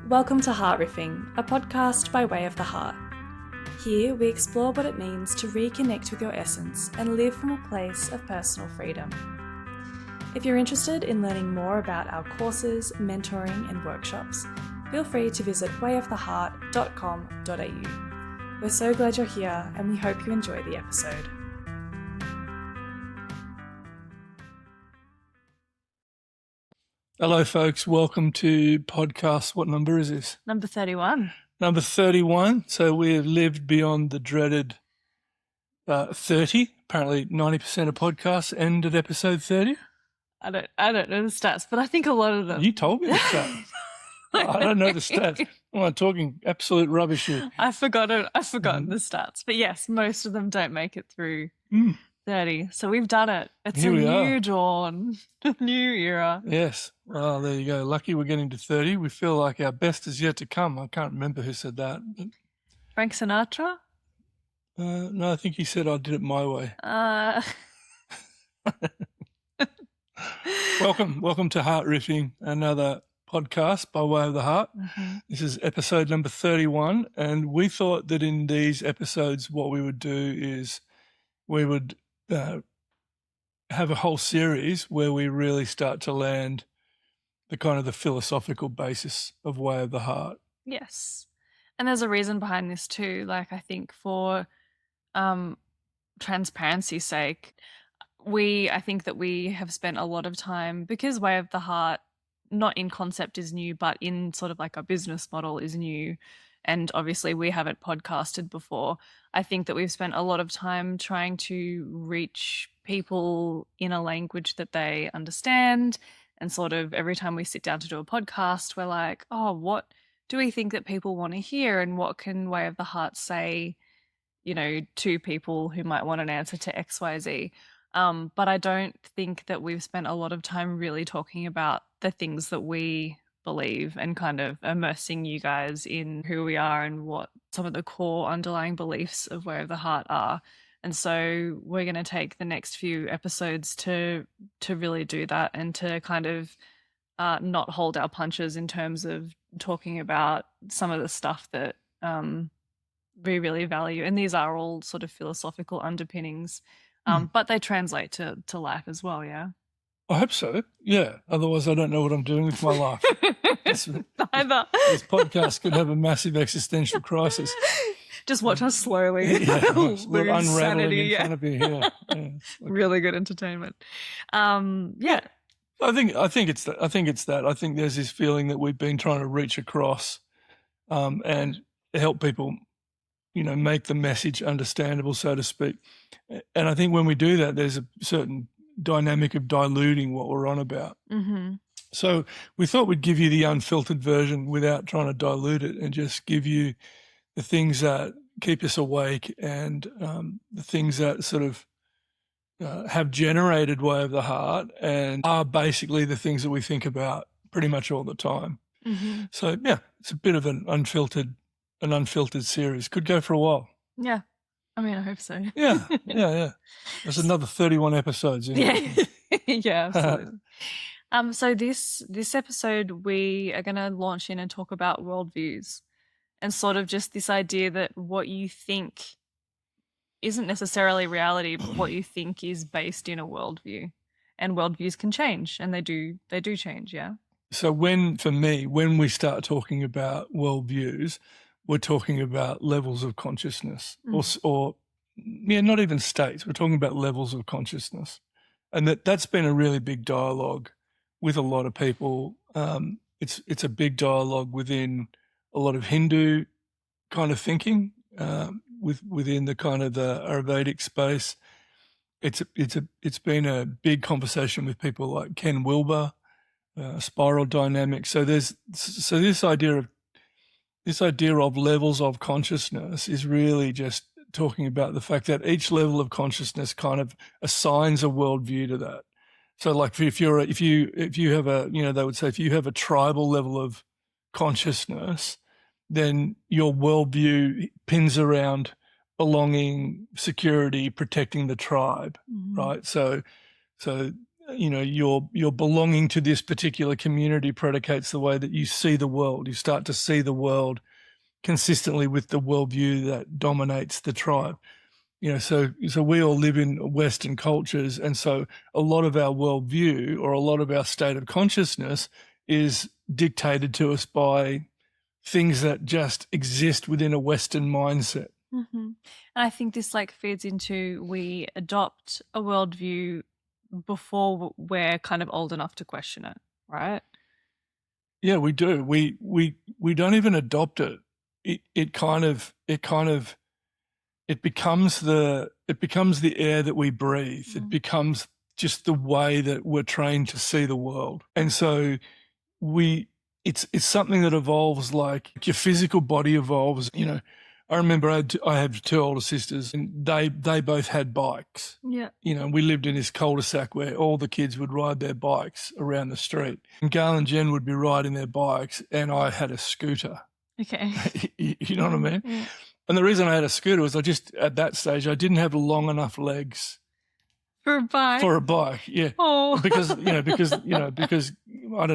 Welcome to Heart Riffing, a podcast by way of the heart. Here we explore what it means to reconnect with your essence and live from a place of personal freedom. If you're interested in learning more about our courses, mentoring and workshops, feel free to visit wayoftheheart.com.au. We're so glad you're here and we hope you enjoy the episode. Hello, folks. Welcome to podcast. What number is this? Number 31. Number 31. So we have lived beyond the dreaded 30. Apparently 90% of podcasts end at episode 30. I don't know the stats, but I think a lot of them. You told me the stats. I don't know the stats. I'm talking absolute rubbish here. I've forgotten the stats. But yes, most of them don't make it through 30. So we've done it. It's a new dawn, a new era. Yes. Well, there you go. Lucky we're getting to 30. We feel like our best is yet to come. I can't remember who said that. Frank Sinatra? No, I think he said I did it my way. Welcome to Heart Riffing, another podcast by way of the heart. Mm-hmm. This is episode number 31, and we thought that in these episodes what we would do is we would have a whole series where we really start to land the kind of the philosophical basis of way of the heart. Yes. And there's a reason behind this too. Like, I think for transparency's sake, I think that we have spent a lot of time, because way of the heart, not in concept is new, but in sort of like our business model is new. And obviously we haven't podcasted before. I think that we've spent a lot of time trying to reach people in a language that they understand. And sort of every time we sit down to do a podcast, we're like, oh, what do we think that people want to hear? And what can Way of the Heart say, to people who might want an answer to X, Y, Z? But I don't think that we've spent a lot of time really talking about the things that we believe and kind of immersing you guys in who we are and what some of the core underlying beliefs of Way of the Heart are. And so we're going to take the next few episodes to really do that and to kind of not hold our punches in terms of talking about some of the stuff that we really value. And these are all sort of philosophical underpinnings, but they translate to life as well, yeah? I hope so, yeah. Otherwise, I don't know what I'm doing with my life. Neither. This podcast could have a massissive existential crisis. Just watch us slowly lose sanity in front of you. Yeah. Really good entertainment. Yeah. I think it's that. I think there's this feeling that we've been trying to reach across, and help people, make the message understandable, so to speak. And I think when we do that, there's a certain dynamic of diluting what we're on about. Mm-hmm. So we thought we'd give you the unfiltered version without trying to dilute it, and just give you the things that keep us awake and the things that sort of have generated Way of the Heart and are basically the things that we think about pretty much all the time. Mm-hmm. So, yeah, it's a bit of an unfiltered series. Could go for a while. Yeah. I mean, I hope so. Yeah. There's another 31 episodes. Yeah, absolutely. So this episode, we are going to launch in and talk about worldviews, and sort of just this idea that what you think isn't necessarily reality, but what you think is based in a worldview. And worldviews can change, and they do change, yeah. So when we start talking about worldviews, we're talking about levels of consciousness, or not even states. We're talking about levels of consciousness, and that's been a really big dialogue with a lot of people. It's a big dialogue within a lot of Hindu kind of thinking, within the kind of the Ayurvedic space. It's been a big conversation with people like Ken Wilber, spiral dynamics. So this idea of levels of consciousness is really just talking about the fact that each level of consciousness kind of assigns a worldview to that. So, like if you have a, they would say if you have a tribal level of consciousness, then your worldview pins around belonging, security, protecting the tribe, right? So your belonging to this particular community predicates the way that you see the world. You start to see the world consistently with the worldview that dominates the tribe. So we all live in Western cultures, and so a lot of our worldview or a lot of our state of consciousness is dictated to us by things that just exist within a Western mindset. And I think this feeds into, we adopt a worldview before we're kind of old enough to question it, right? Yeah, we do. We don't even adopt it. It becomes the air that we breathe. It becomes just the way that we're trained to see the world. And so it's something that evolves like your physical body evolves. I remember I have two older sisters, and they both had bikes. Yeah. We lived in this cul-de-sac where all the kids would ride their bikes around the street. And Gail and Jen would be riding their bikes, and I had a scooter. Okay. You know what I mean? Yeah. And the reason I had a scooter was at that stage, I didn't have long enough legs for a bike. For a bike, yeah. Oh. Because I don't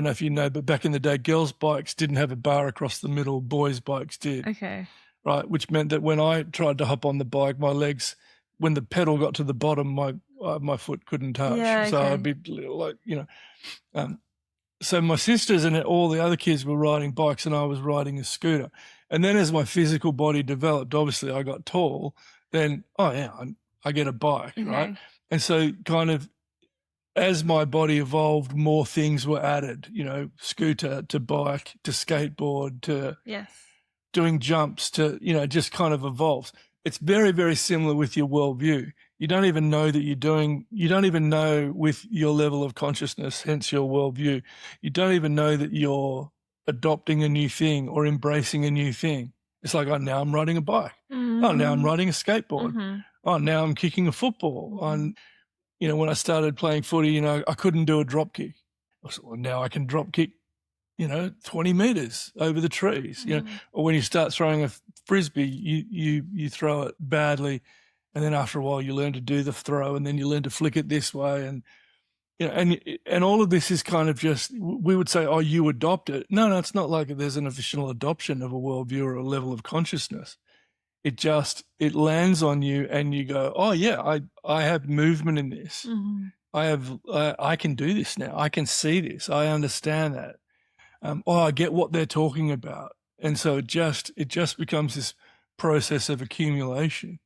know if you know, but back in the day, girls' bikes didn't have a bar across the middle. Boys' bikes did. Okay. Right, which meant that when I tried to hop on the bike, my legs, when the pedal got to the bottom, my foot couldn't touch. Yeah, okay. So I'd be so my sisters and all the other kids were riding bikes, and I was riding a scooter. And then as my physical body developed, obviously I got tall. Then I get a bike, right? And so kind of as my body evolved, more things were added. Scooter to bike to skateboard to doing jumps to, just kind of evolves. It's very, very similar with your worldview. You don't even know that you don't even know with your level of consciousness, hence your worldview. You don't even know that you're adopting a new thing or embracing a new thing. It's like, oh, now I'm riding a bike. Oh, now I'm riding a skateboard. Oh, now I'm kicking a football. When I started playing footy, I couldn't do a drop kick. Well, now I can drop kick 20 meters over the trees, or when you start throwing a frisbee, you throw it badly. And then after a while you learn to do the throw, and then you learn to flick it this way. And, and all of this is kind of just, we would say, oh, you adopt it. No, it's not like there's an official adoption of a worldview or a level of consciousness. It lands on you and you go, oh yeah, I have movement in this. I can do this now. I can see this. I understand that. I get what they're talking about. And so it just becomes this process of accumulation.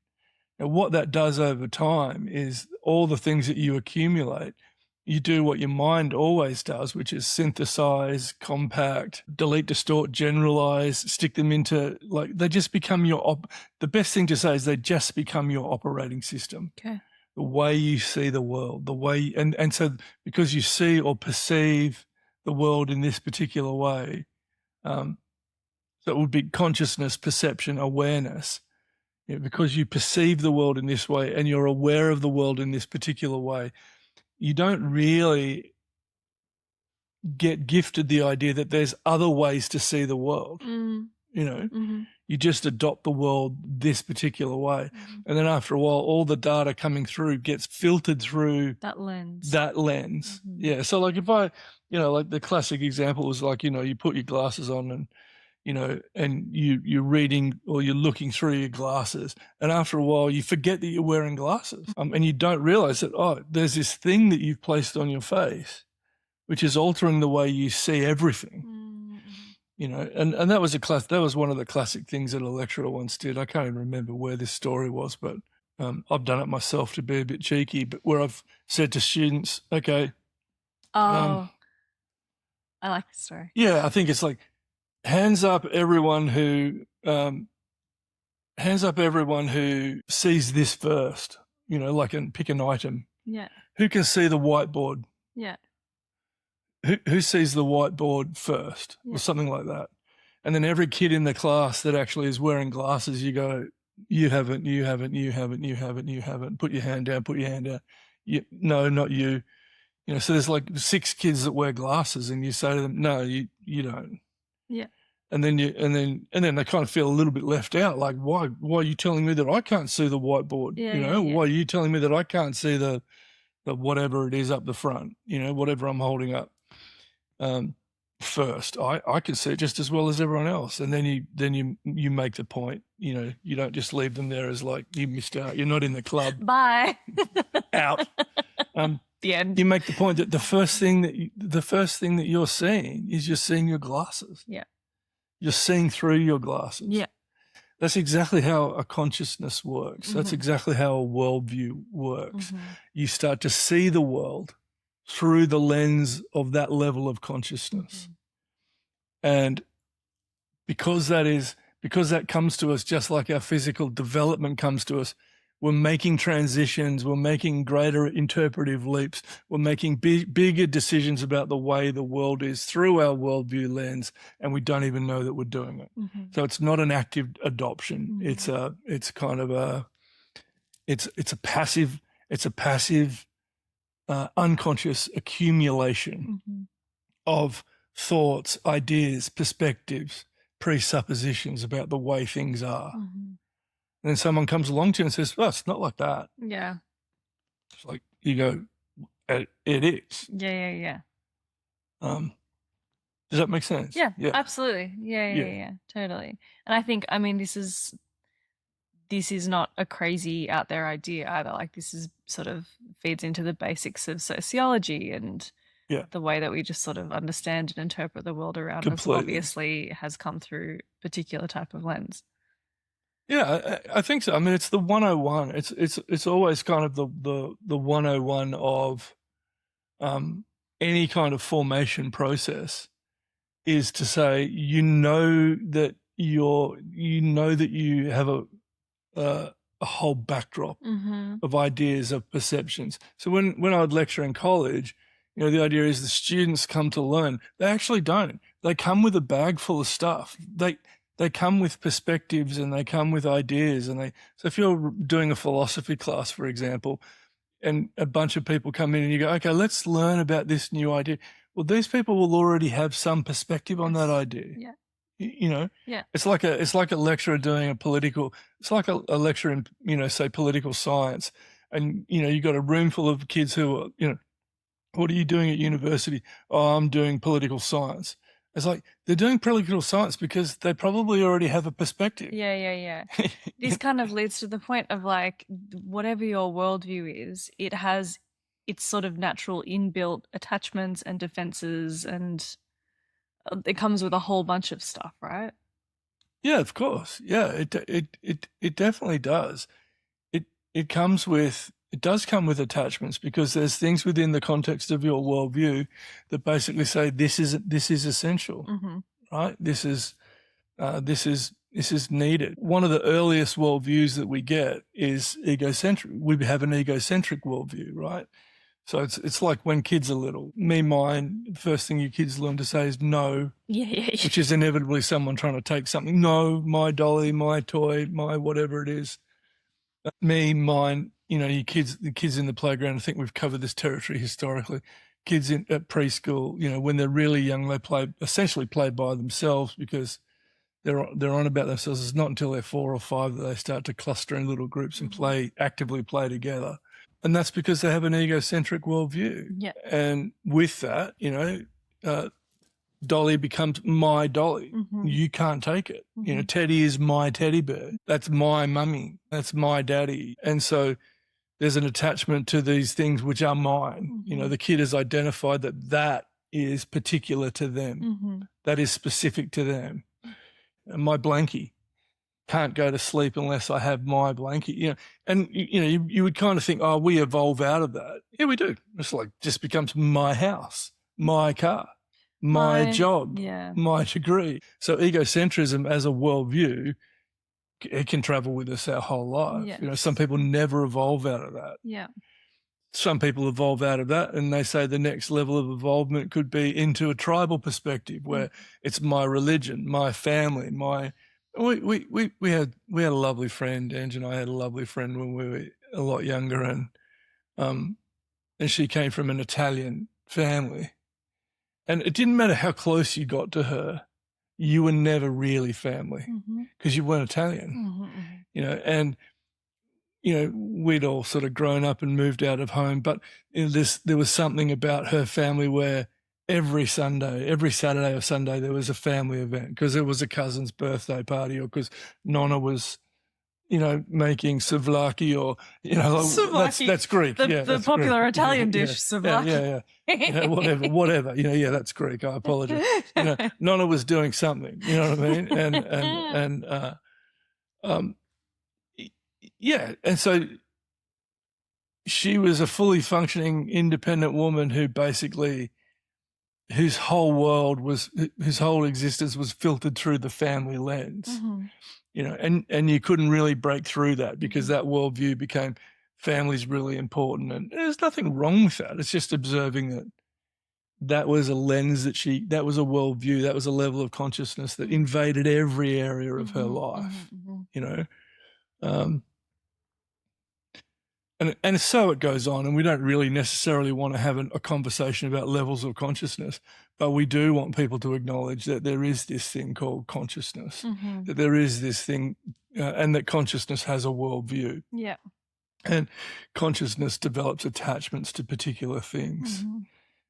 And what that does over time is all the things that you accumulate, you do what your mind always does, which is synthesize, compact, delete, distort, generalize, stick them into, they just become the best thing to say is they just become your operating system. Okay. The way you see the world, the way, and so because you see or perceive the world in this particular way, so it would be consciousness, perception, awareness. Because you perceive the world in this way and you're aware of the world in this particular way, you don't really get gifted the idea that there's other ways to see the world. You just adopt the world this particular way. And then after a while, all the data coming through gets filtered through that lens. Yeah. So if I, the classic example was you put your glasses on and, and you're reading or you're looking through your glasses, and after a while you forget that you're wearing glasses, and you don't realize that, there's this thing that you've placed on your face, which is altering the way you see everything. And that was one of the classic things that a lecturer once did. I can't even remember where this story was, but I've done it myself to be a bit cheeky, but where I've said to students, okay. I like the story. Yeah, I think it's hands up everyone who sees this first, and pick an item. Yeah. Who can see the whiteboard? Yeah. Who sees the whiteboard first, or something like that? And then every kid in the class that actually is wearing glasses, you go, you haven't. Put your hand down. No, not you. So there's 6 kids that wear glasses, and you say to them, no, you don't. Yeah. And then they kind of feel a little bit left out. Why are you telling me that I can't see the whiteboard? Yeah, Why are you telling me that I can't see the whatever it is up the front, whatever I'm holding up first. I can see it just as well as everyone else. And then you make the point, you don't just leave them there as like, you missed out. You're not in the club. Bye. Out. The end. You make the point that the first thing that you're seeing is you're seeing your glasses. Yeah. You're seeing through your glasses. Yeah. That's exactly how a consciousness works. That's exactly how a worldview works. You start to see the world through the lens of that level of consciousness. And because that comes to us just like our physical development comes to us, we're making transitions, we're making greater interpretive leaps, we're making bigger decisions about the way the world is through our worldview lens, and we don't even know that we're doing it. So it's not an active adoption. It's a passive, unconscious accumulation of thoughts, ideas, perspectives, presuppositions about the way things are. And then someone comes along to you and says, "Well, it's not like that." Yeah. It's like, you go, "It is." Yeah. Does that make sense? Yeah. Absolutely. Yeah. Totally. And I think, this is not a crazy out there idea either. Like, this is sort of feeds into the basics of sociology and the way that we just sort of understand and interpret the world around us obviously has come through a particular type of lens. Yeah, I think so. It's the 101. It's always kind of the 101 of any kind of formation process is to say, that you have a whole backdrop of ideas, of perceptions. So when I would lecture in college, the idea is the students come to learn. They actually don't. They come with a bag full of stuff. They come with perspectives and they come with ideas. So if you're doing a philosophy class, for example, and a bunch of people come in and you go, "Okay, let's learn about this new idea." Well, these people will already have some perspective on that idea. Yeah. It's like a lecturer doing it's like a lecturer in, say, political science. And, you've got a room full of kids who are, "What are you doing at university?" "Oh, I'm doing political science." It's like they're doing political science because they probably already have a perspective. Yeah. This kind of leads to the point of like, whatever your worldview is, it has its sort of natural inbuilt attachments and defenses, and it comes with a whole bunch of stuff, right? Yeah, of course. Yeah, it definitely does. It does come with attachments because there's things within the context of your worldview that basically say this is essential, right? This is needed. One of the earliest worldviews that we get is egocentric. We have an egocentric worldview, right? So it's like when kids are little. Me, mine. The first thing your kids learn to say is no. Yeah. Which is inevitably someone trying to take something. No, my dolly, my toy, my whatever it is. Me, mine. The kids in the playground. I think we've covered this territory historically. Kids at preschool, when they're really young, they essentially play by themselves because they're on about themselves. It's not until they're 4 or 5 that they start to cluster in little groups and actively play together. And that's because they have an egocentric worldview. Yeah. And with that, Dolly becomes my dolly. You can't take it. Teddy is my teddy bear. That's my mummy. That's my daddy. And so there's an attachment to these things which are mine. The kid has identified that is particular to them. That is specific to them. And my blankie can't go to sleep unless I have my blankie. And you would kind of think, oh, we evolve out of that. Yeah, we do. It's like just becomes my house, my car, my job, my degree. So egocentrism as a worldview, it can travel with us our whole life. Yes. Some people never evolve out of that. Yeah. Some people evolve out of that, and they say the next level of involvement could be into a tribal perspective where it's my religion, my family, we had a lovely friend. Ange and I had a lovely friend when we were a lot younger, and she came from an Italian family, and it didn't matter how close you got to her, you were never really family because you weren't Italian, and we'd all sort of grown up and moved out of home, but there was something about her family where every Saturday or Sunday, there was a family event because it was a cousin's birthday party or because Nonna was, making souvlaki or, Souvlaki. that's Greek. The that's popular Greek. Italian dish, souvlaki. Yeah, whatever. That's Greek. I apologize. Nonna was doing something, you know what I mean? And so she was a fully functioning, independent woman whose whole existence was filtered through the family lens. Mm-hmm. And you couldn't really break through that because that worldview became family's really important. And there's nothing wrong with that. It's just observing that was a lens that was a worldview, that was a level of consciousness that invaded every area of her life, And so it goes on, and we don't really necessarily want to have a conversation about levels of consciousness, but we do want people to acknowledge that there is this thing called consciousness, that there is this thing, and that consciousness has a worldview. Yeah. And consciousness develops attachments to particular things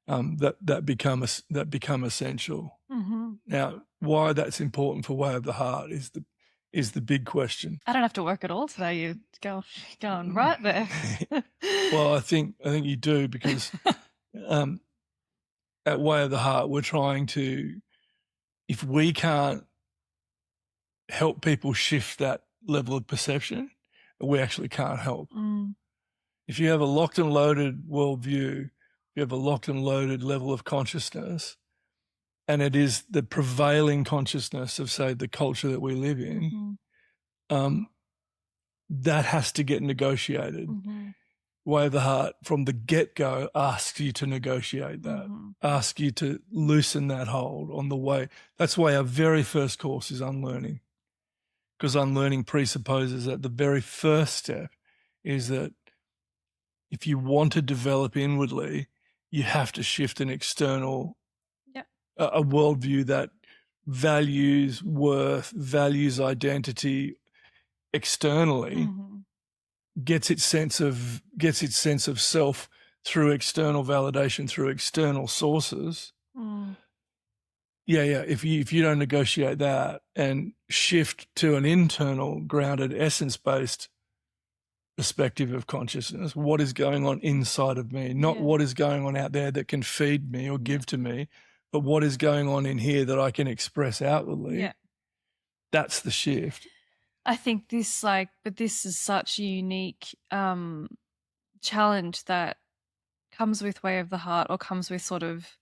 that become essential. Now, why that's important for Way of the Heart is the big question. I don't have to work at all today. You're going right there. Well, I think you do because at Way of the Heart, we're trying to, if we can't help people shift that level of perception, we actually can't help. If you have a locked and loaded worldview, you have a locked and loaded level of consciousness, and it is the prevailing consciousness of, say, the culture that we live in, that has to get negotiated. Way of the Heart, from the get-go, asks you to negotiate that, asks you to loosen that hold on the way. That's why our very first course is unlearning, because unlearning presupposes that the very first step is that if you want to develop inwardly, you have to shift an external a worldview that values worth, values identity externally, gets its sense of self through external validation, through external sources. If you don't negotiate that and shift to an internal, grounded, essence-based perspective of consciousness, what is going on inside of me, not what is going on out there that can feed me or give to me, but what is going on in here that I can express outwardly. That's the shift. I think this is such a unique challenge that comes with Way of the Heart, or comes with sort of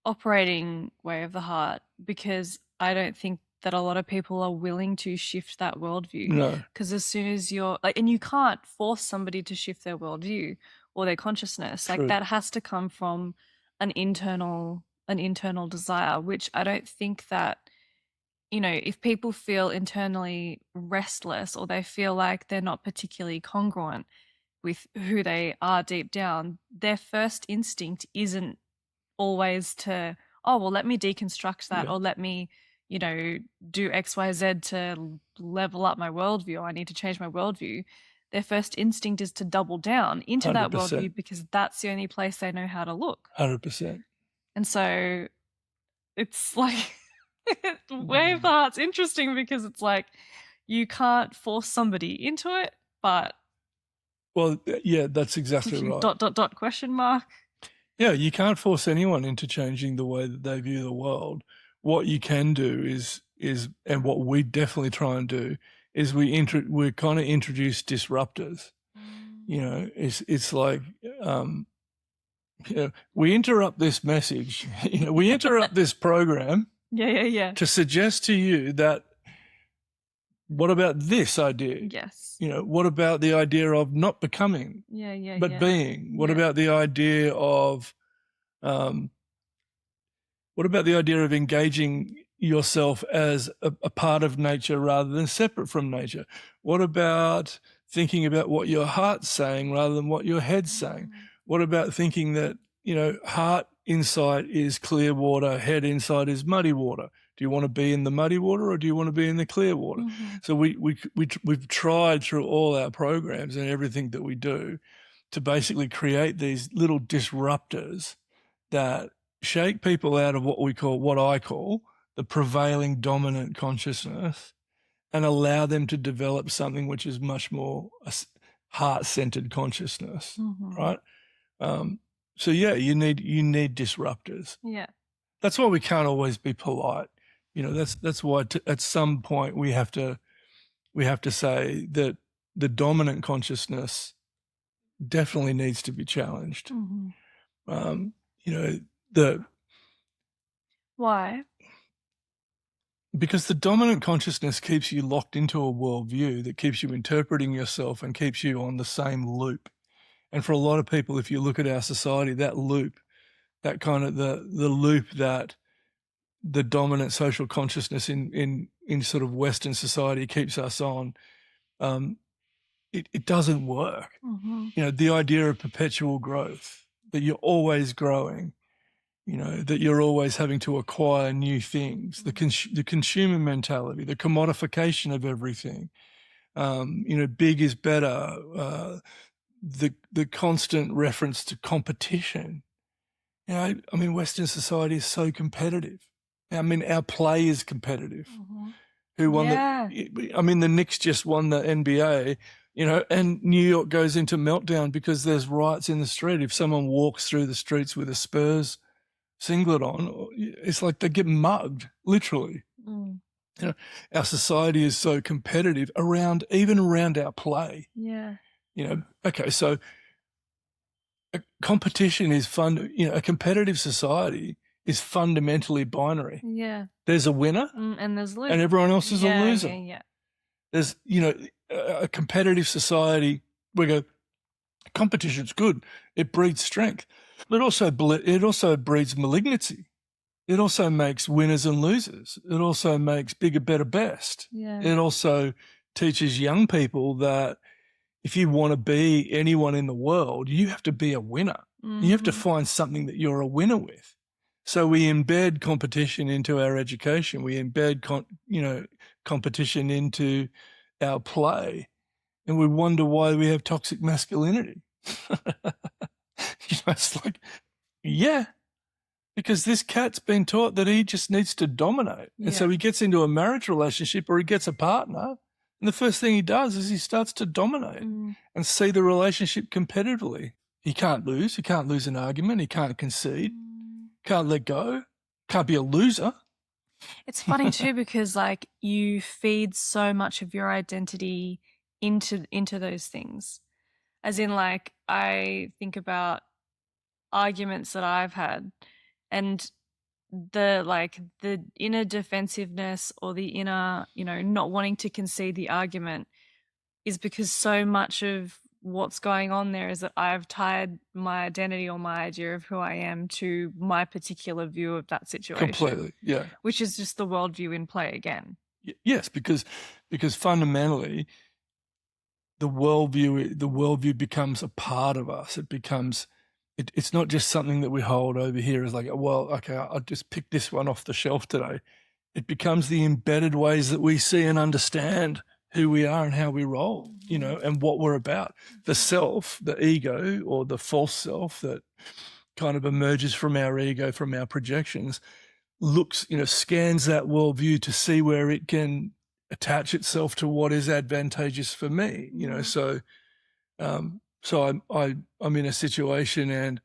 operating Way of the Heart, because I don't think that a lot of people are willing to shift that worldview. No. Because as soon as you're and you can't force somebody to shift their worldview or their consciousness. True. Like, that has to come from an internal desire, which I don't think that, if people feel internally restless, or they feel like they're not particularly congruent with who they are deep down, their first instinct isn't always to, oh, well, let me deconstruct that, or let me, do X, Y, Z to level up my worldview, or I need to change my worldview. Their first instinct is to double down into 100%. That worldview, because that's the only place they know how to look. 100%. And so it's like, Way of the Heart's interesting because it's like, you can't force somebody into it, but... Well, yeah, that's exactly right. Question mark. Yeah, you can't force anyone into changing the way that they view the world. What you can do is, and what we definitely try and do, is we kind of introduce disruptors. It's like, we interrupt this message. We interrupt this program. To suggest to you that, what about this idea? Yes. What about the idea of not becoming, but being? What about the idea of, engaging yourself as a part of nature rather than separate from nature? What about thinking about what your heart's saying rather than what your head's saying? What about thinking that, heart inside is clear water, head inside is muddy water? Do you want to be in the muddy water or do you want to be in the clear water? So we've tried through all our programs and everything that we do to basically create these little disruptors that shake people out of what I call the prevailing dominant consciousness and allow them to develop something which is much more a heart-centered consciousness, right? So yeah, you need disruptors. Yeah. That's why we can't always be polite. You know, that's why at some point we have to say that the dominant consciousness definitely needs to be challenged. You know, Why? because the dominant consciousness keeps you locked into a worldview that keeps you interpreting yourself and keeps you on the same loop. And for a lot of people, if you look at our society, that loop, that kind of the loop that the dominant social consciousness in sort of Western society keeps us on, it doesn't work. You know, the idea of perpetual growth, that you're always growing, you know, that you're always having to acquire new things, the consumer mentality, the commodification of everything, you know, big is better, the constant reference to competition. You know, I mean, Western society is so competitive. I mean, our play is competitive. Who won I mean, the Knicks just won the NBA, you know, and New York goes into meltdown because there's riots in the street. If someone walks through the streets with a Spurs singlet on, it's like they get mugged, literally. You know, our society is so competitive even around our play. Yeah. You know, okay, so a competition is fun. You know, a competitive society is fundamentally binary. Yeah. There's a winner and there's losers. And everyone else is a loser. Yeah. There's, you know, a competitive society, we go, competition's good. It breeds strength. But it also breeds malignancy. It also makes winners and losers. It also makes bigger, better, best. Yeah. It also teaches young people that if you want to be anyone in the world, you have to be a winner. You have to find something that you're a winner with. So we embed competition into our education. We embed, competition into our play, and we wonder why we have toxic masculinity. You know, it's like, yeah, because this cat's been taught that he just needs to dominate. And so he gets into a marriage relationship or he gets a partner, and the first thing he does is he starts to dominate and see the relationship competitively. He can't lose. He can't lose an argument. He can't concede. Can't let go. Can't be a loser. It's funny too because like you feed so much of your identity into those things. As in, like, I think about arguments that I've had and the inner defensiveness or the inner, you know, not wanting to concede the argument is because so much of what's going on there is that I've tied my identity or my idea of who I am to my particular view of that situation. Completely, yeah. Which is just the worldview in play again. Yes, because fundamentally the worldview becomes a part of us. It becomes, it's not just something that we hold over here as like, well, okay, I'll just pick this one off the shelf today. It becomes the embedded ways that we see and understand who we are and how we roll, you know, and what we're about. The self, the ego, or the false self that kind of emerges from our ego, from our projections, looks, you know, scans that worldview to see where it can attach itself to what is advantageous for me, you know. So, so I'm in a situation, and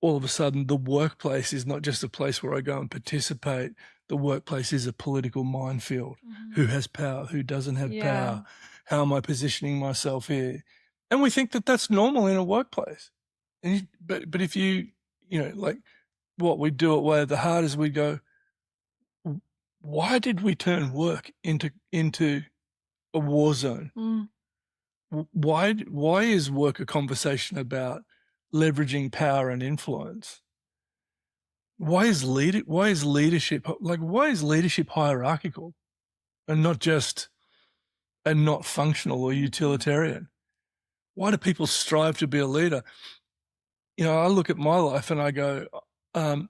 all of a sudden, the workplace is not just a place where I go and participate. The workplace is a political minefield. Who has power? Who doesn't have power? How am I positioning myself here? And we think that that's normal in a workplace. And but if you know, like what we do at Way of the Heart is we go, why did we turn work into a war zone? Why is work a conversation about leveraging power and influence? Why is leadership hierarchical and not functional or utilitarian? Why do people strive to be a leader? You know, I look at my life and I go, I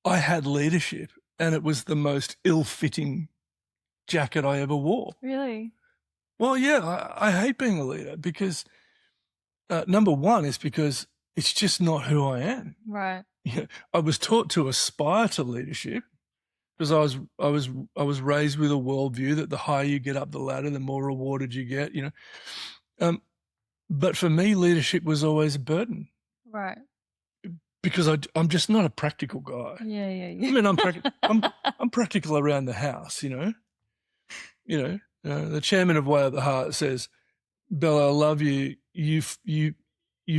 had leadership and it was the most ill-fitting jacket I ever wore. Really? Well, yeah, I hate being a leader because number one is because it's just not who I am. Right. Yeah, I was taught to aspire to leadership because I was raised with a worldview that the higher you get up the ladder, the more rewarded you get. But for me, leadership was always a burden. Right. Because I'm just not a practical guy. Yeah. I mean, I'm practical around the house, the chairman of Way of the Heart says, Bella, I love you. You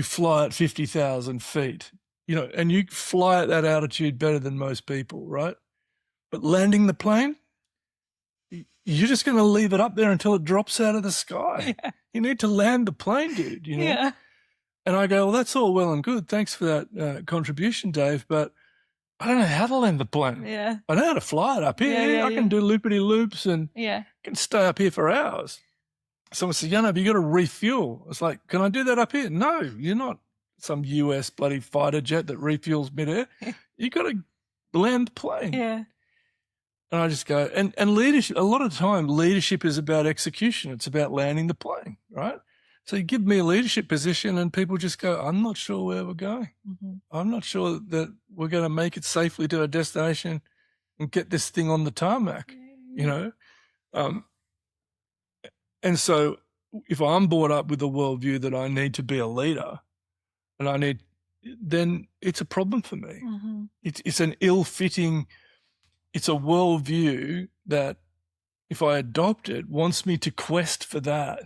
fly at 50,000 feet, and you fly at that altitude better than most people, right? But landing the plane, you're just going to leave it up there until it drops out of the sky. Yeah. You need to land the plane, dude, Yeah. And I go, well, that's all well and good. Thanks for that contribution, Dave, but I don't know how to land the plane. Yeah. I know how to fly it up here. I can do loopity-loops and can stay up here for hours. Someone said, but you got to refuel. It's like, can I do that up here? No, you're not some US bloody fighter jet that refuels midair. You got to land the plane. Yeah. And I just go, and leadership, a lot of the time, leadership is about execution. It's about landing the plane, right? So you give me a leadership position and people just go, I'm not sure where we're going. Mm-hmm. I'm not sure that we're going to make it safely to our destination and get this thing on the tarmac, And so if I'm brought up with a worldview that I need to be a leader then it's a problem for me. Mm-hmm. It's an ill-fitting, it's a worldview that if I adopt it, wants me to quest for that.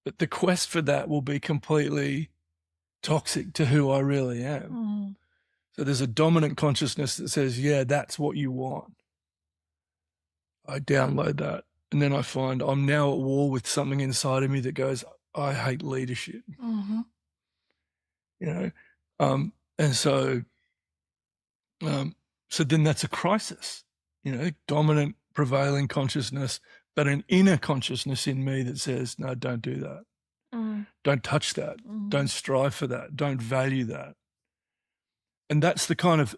But the quest for that will be completely toxic to who I really am. Mm. So there's a dominant consciousness that says, yeah, that's what you want. I download that. And then I find I'm now at war with something inside of me that goes, I hate leadership. Mm-hmm. And so then that's a crisis, dominant prevailing consciousness, but an inner consciousness in me that says, no, don't do that. Mm. Don't touch that. Mm. Don't strive for that. Don't value that. And that's the kind of,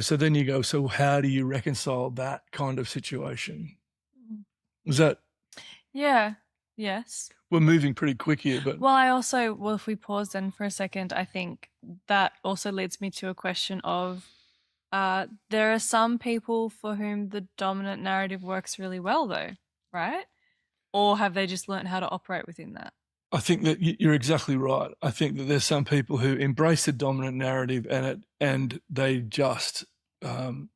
so then you go, so how do you reconcile that kind of situation? Is that? Yeah. Yes. We're moving pretty quick here, but. Well, if we pause then for a second, I think that also leads me to a question of, there are some people for whom the dominant narrative works really well though, right? Or have they just learned how to operate within that? I think that you're exactly right. I think that there's some people who embrace the dominant narrative and they just learn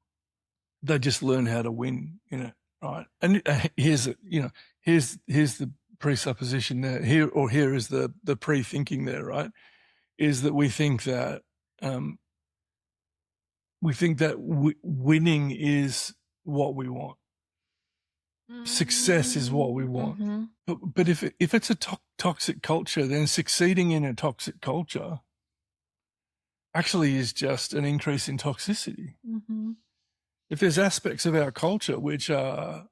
how to win, right? And here's the presupposition there. Here is the pre-thinking there, right? Is that we think that winning is what we want. Success is what we want. Mm-hmm. But if it's a toxic culture, then succeeding in a toxic culture actually is just an increase in toxicity. Mm-hmm. If there's aspects of our culture which are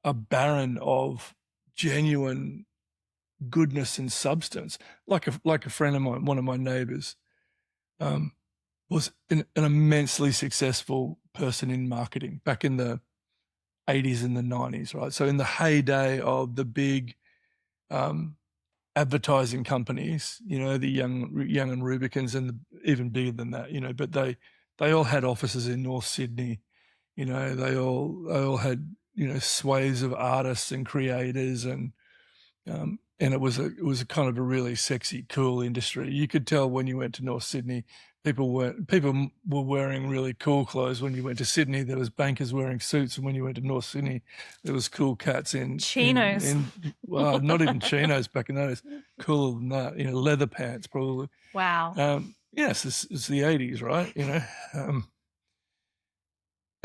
barren of genuine goodness and substance, like a friend of mine, one of my neighbors, was an immensely successful person in marketing back in the 80s and the 90s, right? So in the heyday of the big advertising companies, the Young and Rubicons, and even bigger than that, but they all had offices in North Sydney. They all had swathes of artists and creators, and it was a kind of a really sexy, cool industry. You could tell when you went to North Sydney, people were wearing really cool clothes. When you went to Sydney, there was bankers wearing suits, and when you went to North Sydney, there was cool cats in chinos. Not even chinos back in those. Cooler than that, leather pants probably. Wow. Yes, it's the 80s, right?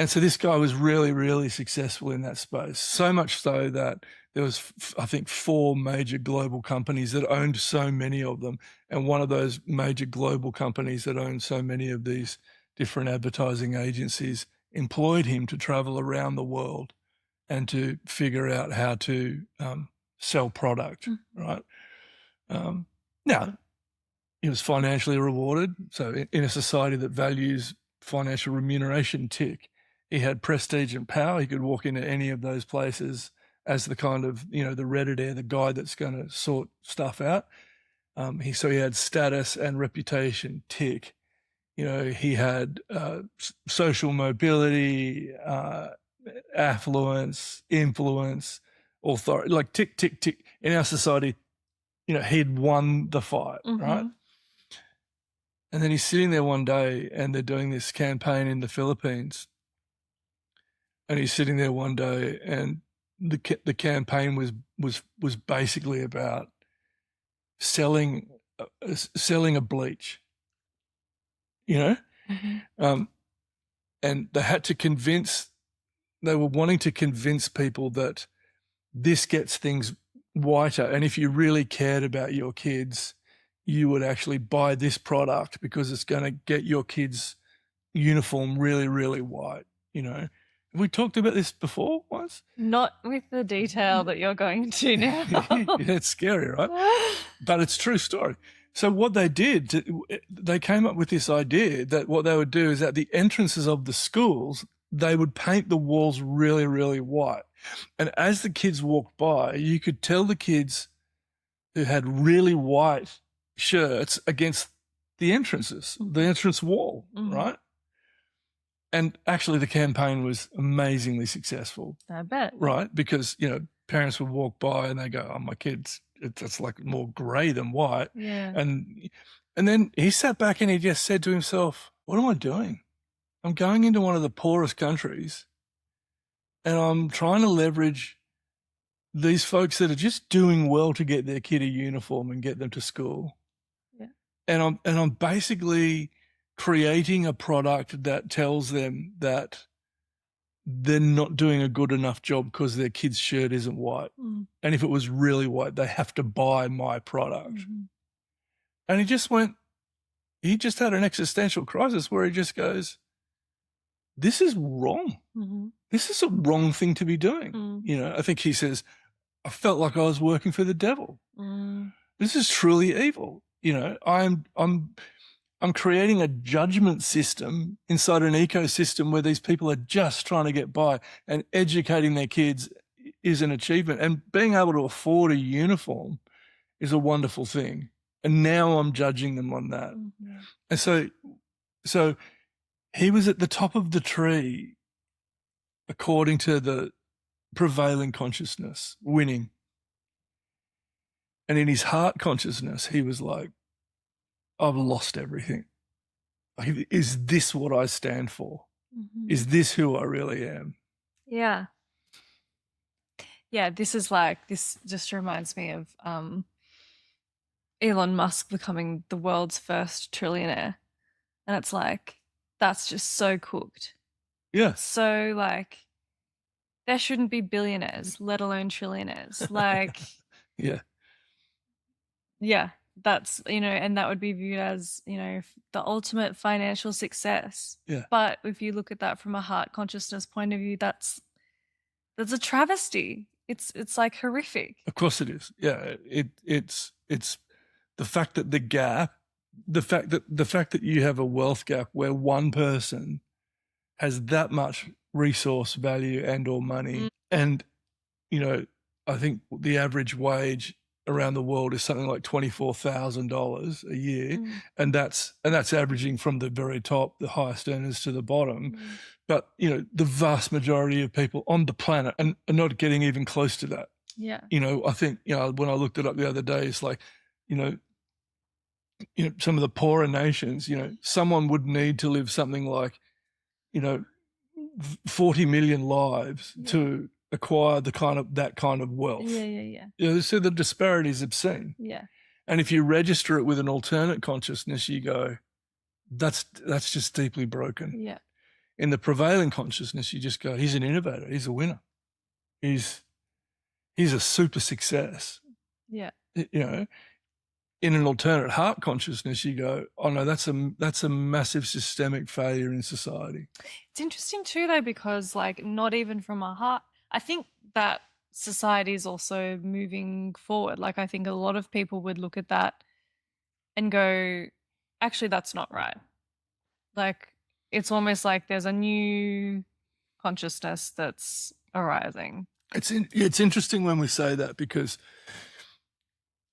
And so this guy was really, really successful in that space. So much so that there was, I think, 4 major global companies that owned so many of them. And one of those major global companies that owned so many of these different advertising agencies employed him to travel around the world and to figure out how to sell product, right? Now, he was financially rewarded. So in a society that values financial remuneration tick. He had prestige and power. He could walk into any of those places as the kind of, the Redditor, the guy that's going to sort stuff out. So he had status and reputation tick. He had social mobility, affluence, influence, authority, like tick, tick, tick. In our society, he'd won the fight, right? And then he's sitting there one day and they're doing this campaign in the Philippines. And he's sitting there one day and the campaign was basically about selling a bleach, and they were wanting to convince people that this gets things whiter. And if you really cared about your kids, you would actually buy this product because it's going to get your kids' uniform really, really white, Have we talked about this before once? Not with the detail that you're going into now. It's scary, right? But it's a true story. So what they did, they came up with this idea that what they would do is at the entrances of the schools, they would paint the walls really, really white. And as the kids walked by, you could tell the kids who had really white shirts against the entrances, the entrance wall, right? And actually the campaign was amazingly successful. I bet. Right? Because, parents would walk by and they go, oh, my kids, it's like more grey than white. Yeah. And then he sat back and he just said to himself, what am I doing? I'm going into one of the poorest countries and I'm trying to leverage these folks that are just doing well to get their kid a uniform and get them to school. Yeah. And I'm basically creating a product that tells them that they're not doing a good enough job because their kid's shirt isn't white. And if it was really white, they have to buy my product. And he just had an existential crisis where he just goes, this is wrong. This is a wrong thing to be doing. I think he says, I felt like I was working for the devil. This is truly evil. I'm creating a judgment system inside an ecosystem where these people are just trying to get by, and educating their kids is an achievement. And being able to afford a uniform is a wonderful thing. And now I'm judging them on that. And so he was at the top of the tree, according to the prevailing consciousness, winning. And in his heart consciousness, he was like, I've lost everything. Is this what I stand for? Is this who I really am? Yeah. Yeah, this just reminds me of Elon Musk becoming the world's first trillionaire. And it's like, that's just so cooked. Yeah. So like, there shouldn't be billionaires, let alone trillionaires. Like, yeah, that's, and that would be viewed as, the ultimate financial success. Yeah. But if you look at that from a heart consciousness point of view, that's a travesty. It's like horrific. Of course it is. Yeah. It's the fact that the fact that you have a wealth gap where one person has that much resource value and or money. And, I think the average wage around the world is something like $24,000 a year. And that's averaging from the very top, the highest earners, to the bottom. But, the vast majority of people on the planet are not getting even close to that. Yeah. I think, when I looked it up the other day, it's like, some of the poorer nations, someone would need to live something like, 40 million lives to acquire that kind of wealth. Yeah. So the disparity is obscene. Yeah. And if you register it with an alternate consciousness, you go, that's just deeply broken. Yeah. In the prevailing consciousness, you just go, he's an innovator, he's a winner, he's a super success. Yeah. In an alternate heart consciousness, you go, oh no, that's a massive systemic failure in society. It's interesting too, though, because like not even from a heart, I think that society is also moving forward. Like I think a lot of people would look at that and go, actually, that's not right. Like it's almost like there's a new consciousness that's arising. It's interesting when we say that, because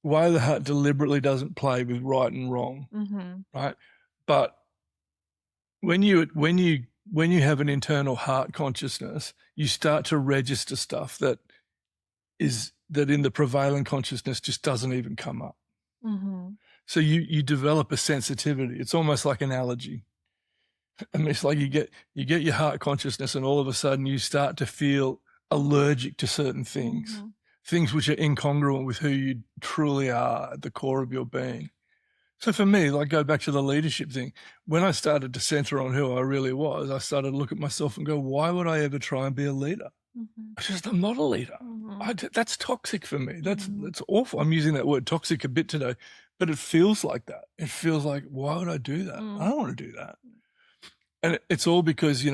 Way of the Heart deliberately doesn't play with right and wrong, right? But when you have an internal heart consciousness, you start to register stuff that in the prevailing consciousness just doesn't even come up. So you develop a sensitivity. It's almost like an allergy. I mean, it's like you get your heart consciousness, and all of a sudden you start to feel allergic to certain things, things which are incongruent with who you truly are at the core of your being. So for me, like, go back to the leadership thing. When I started to center on who I really was, I started to look at myself and go, why would I ever try and be a leader? I'm not a leader. That's toxic for me. That's awful. I'm using that word toxic a bit today, but it feels like that. It feels like, why would I do that? I don't want to do that. And it's all because,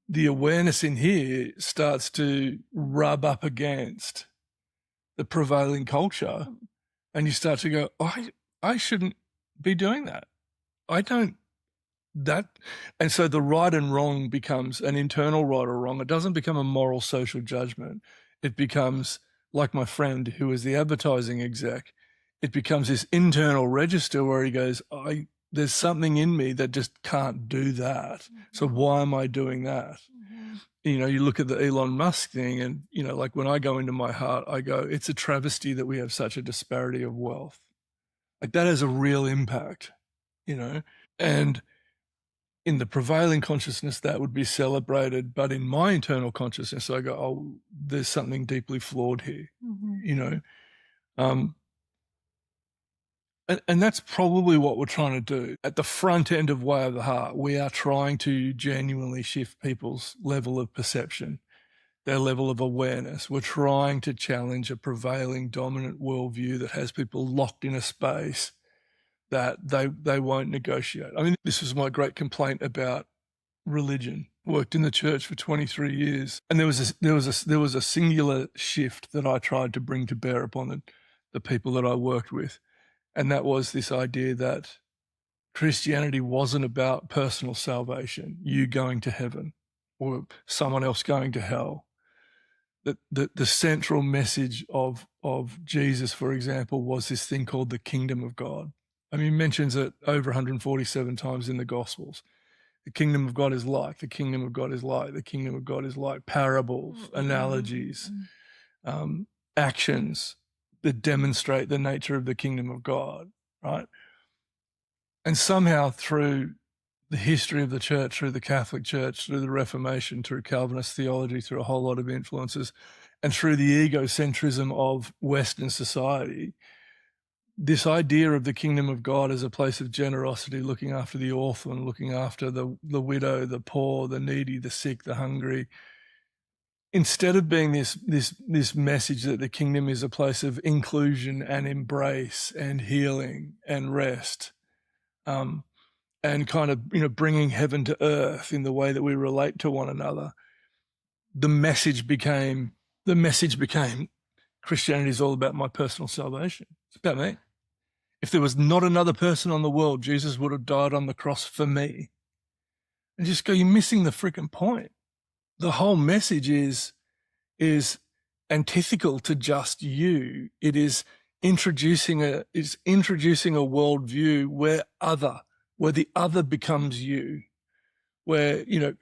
the awareness in here starts to rub up against the prevailing culture, and you start to go, I shouldn't be doing that. I don't. And so the right and wrong becomes an internal right or wrong. It doesn't become a moral social judgment. It becomes, like my friend who was the advertising exec, it becomes this internal register where he goes, there's something in me that just can't do that. So why am I doing that? You look at the Elon Musk thing, and, like, when I go into my heart, I go, it's a travesty that we have such a disparity of wealth. Like, that has a real impact, and in the prevailing consciousness, that would be celebrated. But in my internal consciousness, I go, there's something deeply flawed here, And that's probably what we're trying to do. At the front end of Way of the Heart, we are trying to genuinely shift people's level of perception, their level of awareness. We're trying to challenge a prevailing dominant worldview that has people locked in a space that they won't negotiate. I mean, this was my great complaint about religion. Worked in the church for 23 years, and there was a singular shift that I tried to bring to bear upon the people that I worked with, and that was this idea that Christianity wasn't about personal salvation, you going to heaven or someone else going to hell. The central message of Jesus, for example, was this thing called the kingdom of God. I mean, he mentions it over 147 times in the Gospels. The kingdom of God is like, the kingdom of God is like, the kingdom of God is like. Parables, analogies, actions that demonstrate the nature of the kingdom of God, right? And somehow through the history of the church, through the Catholic Church, through the Reformation, through Calvinist theology, through a whole lot of influences, and through the egocentrism of Western society, this idea of the kingdom of God as a place of generosity, looking after the orphan, looking after the widow, the poor, the needy, the sick, the hungry, instead of being this message that the kingdom is a place of inclusion and embrace and healing and rest, and kind of, bringing heaven to earth in the way that we relate to one another, the message became Christianity is all about my personal salvation. It's about me. If there was not another person on the world, Jesus would have died on the cross for me. And just go, you're missing the freaking point. The whole message is antithetical to just you. It is introducing a worldview where the other becomes you, where the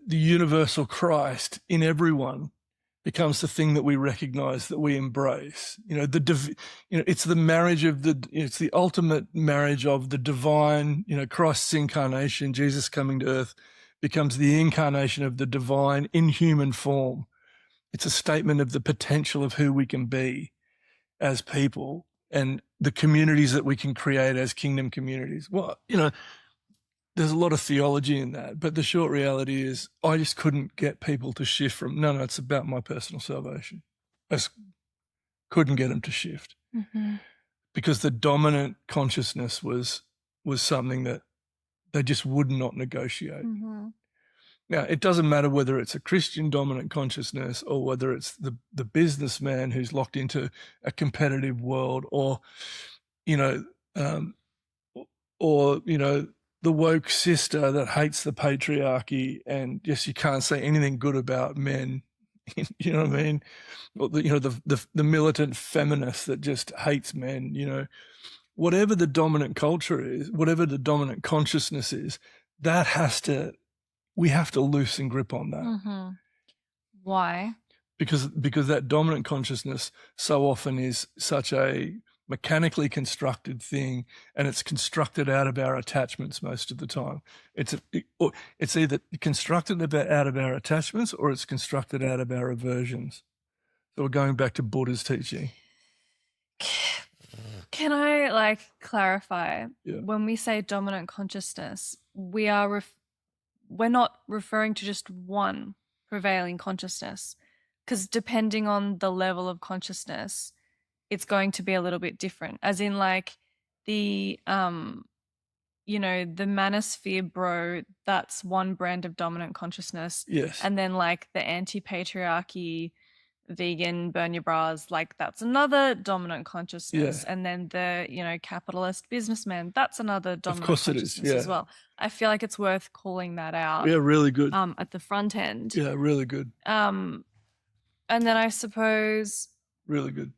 universal Christ in everyone becomes the thing that we recognize, that we embrace. It's the marriage it's the ultimate marriage of the divine, Christ's incarnation, Jesus coming to earth becomes the incarnation of the divine in human form. It's a statement of the potential of who we can be as people and the communities that we can create as kingdom communities. Well, there's a lot of theology in that, but the short reality is I just couldn't get people to shift from, no, it's about my personal salvation. I just couldn't get them to shift because the dominant consciousness was something that they just would not negotiate. Now, it doesn't matter whether it's a Christian dominant consciousness or whether it's the businessman who's locked into a competitive world, or, the woke sister that hates the patriarchy and just you can't say anything good about men. You know what I mean? Or the militant feminist that just hates men. Whatever the dominant culture is, whatever the dominant consciousness is, we have to loosen grip on that. Mm-hmm. Why? Because that dominant consciousness so often is such a mechanically constructed thing, and it's constructed out of our attachments most of the time. It's either constructed out of our attachments or it's constructed out of our aversions. So we're going back to Buddha's teaching. Can I clarify? Yeah. When we say dominant consciousness, we're not referring to just one prevailing consciousness, because depending on the level of consciousness, it's going to be a little bit different. As in, the the manosphere bro, that's one brand of dominant consciousness. Yes. And then the anti-patriarchy, vegan, burn your bras, that's another dominant consciousness. Yeah. And then the capitalist businessman, that's another dominant consciousness as as well. I feel like it's worth calling that out. Yeah, really good. At the front end. Yeah, really good. And then I suppose really good.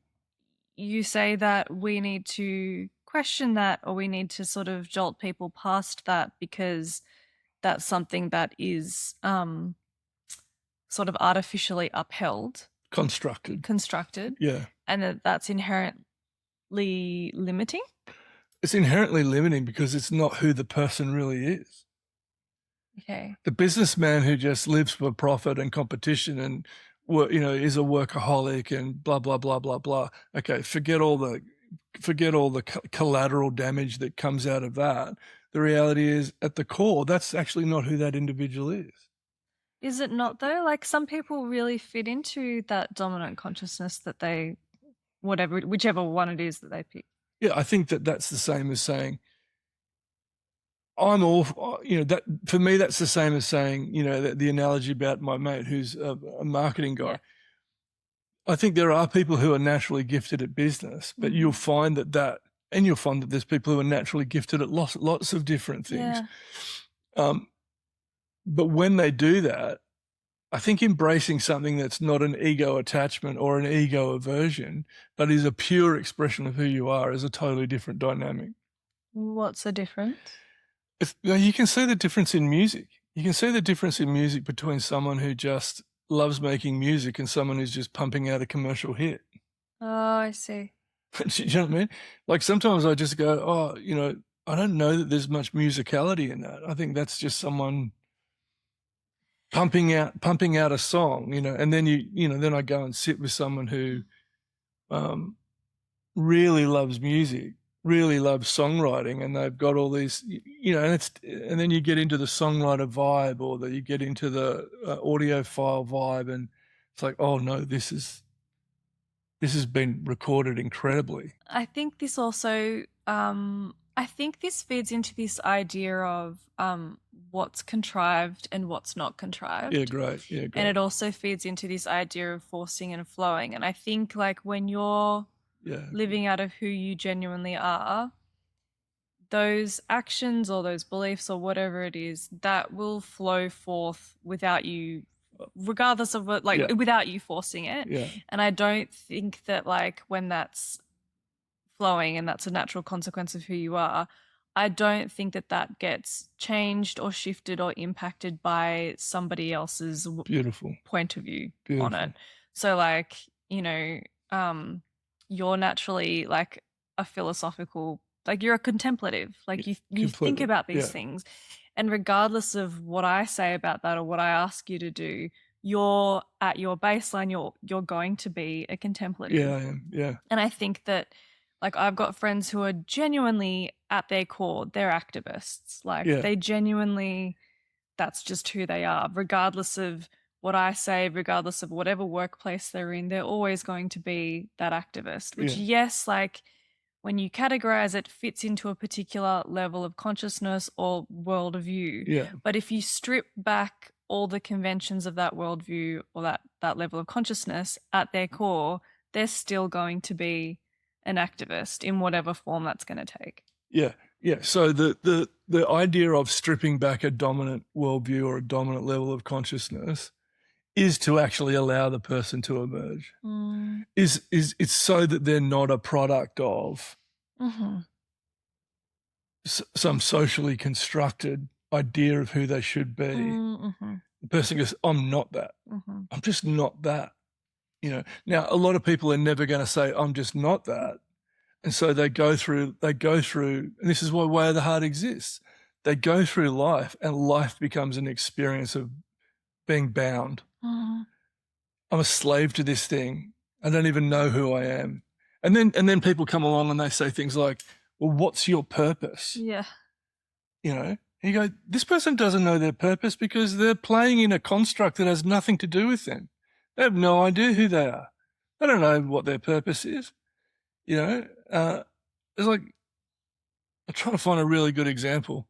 You say that we need to question that, or we need to sort of jolt people past that, because that's something that is sort of artificially upheld. Constructed. Yeah. And that's inherently limiting. It's inherently limiting because it's not who the person really is. Okay. The businessman who just lives for profit and competition and is a workaholic and blah blah blah blah blah. Okay, forget all the collateral damage that comes out of that. The reality is, at the core, that's actually not who that individual is. Is it not though? Some people really fit into that dominant consciousness that they, whichever one it is that they pick. Yeah, I think that's the same as saying, I'm all, that for me, that's the same as saying, the analogy about my mate who's a marketing guy. Yeah. I think there are people who are naturally gifted at business, but you'll find and you'll find that there's people who are naturally gifted at lots of different things. Yeah. But when they do that, I think embracing something that's not an ego attachment or an ego aversion, but is a pure expression of who you are, is a totally different dynamic. What's the difference? You can see the difference in music. You can see the difference in music between someone who just loves making music and someone who's just pumping out a commercial hit. Oh, I see. Do you know what I mean? Sometimes I just go, I don't know that there's much musicality in that. I think that's just someone pumping out a song, and then then I go and sit with someone who really loves music, really loves songwriting, and they've got all these, and then you get into the songwriter vibe, or you get into the audiophile vibe, and it's like, oh no, this has been recorded incredibly. I think this also, this feeds into this idea of what's contrived and what's not contrived. Yeah, great. And it also feeds into this idea of forcing and flowing. And I think when you're living out of who you genuinely are, those actions or those beliefs or whatever it is, that will flow forth without you, regardless of what, without you forcing it. Yeah. And I don't think that when that's flowing and that's a natural consequence of who you are, I don't think that gets changed or shifted or impacted by somebody else's point of view on it. So you're naturally a philosophical, you're a contemplative, you think about these things, and regardless of what I say about that or what I ask you to do, you're at your baseline, you're going to be a contemplative. Yeah, I am. Yeah. And I think that I've got friends who are genuinely at their core, they're activists. They genuinely, that's just who they are. Regardless of what I say, regardless of whatever workplace they're in, they're always going to be that activist. Which, yes, when you categorize it, fits into a particular level of consciousness or worldview. Yeah. But if you strip back all the conventions of that worldview or that level of consciousness, at their core, they're still going to be an activist in whatever form that's going to take. Yeah. Yeah. So the idea of stripping back a dominant worldview or a dominant level of consciousness is to actually allow the person to emerge. Is it's so that they're not a product of some socially constructed idea of who they should be. The person goes, I'm not that. I'm just not that. You know, now a lot of people are never going to say, I'm just not that. And so they go through, and this is why Way of the Heart exists. They go through life and life becomes an experience of being bound. I'm a slave to this thing. I don't even know who I am. And then people come along and they say things like, well, what's your purpose? Yeah. You know, and you go, this person doesn't know their purpose because they're playing in a construct that has nothing to do with them. They have no idea who they are. They don't know what their purpose is. You know, it's like, I'm trying to find a really good example.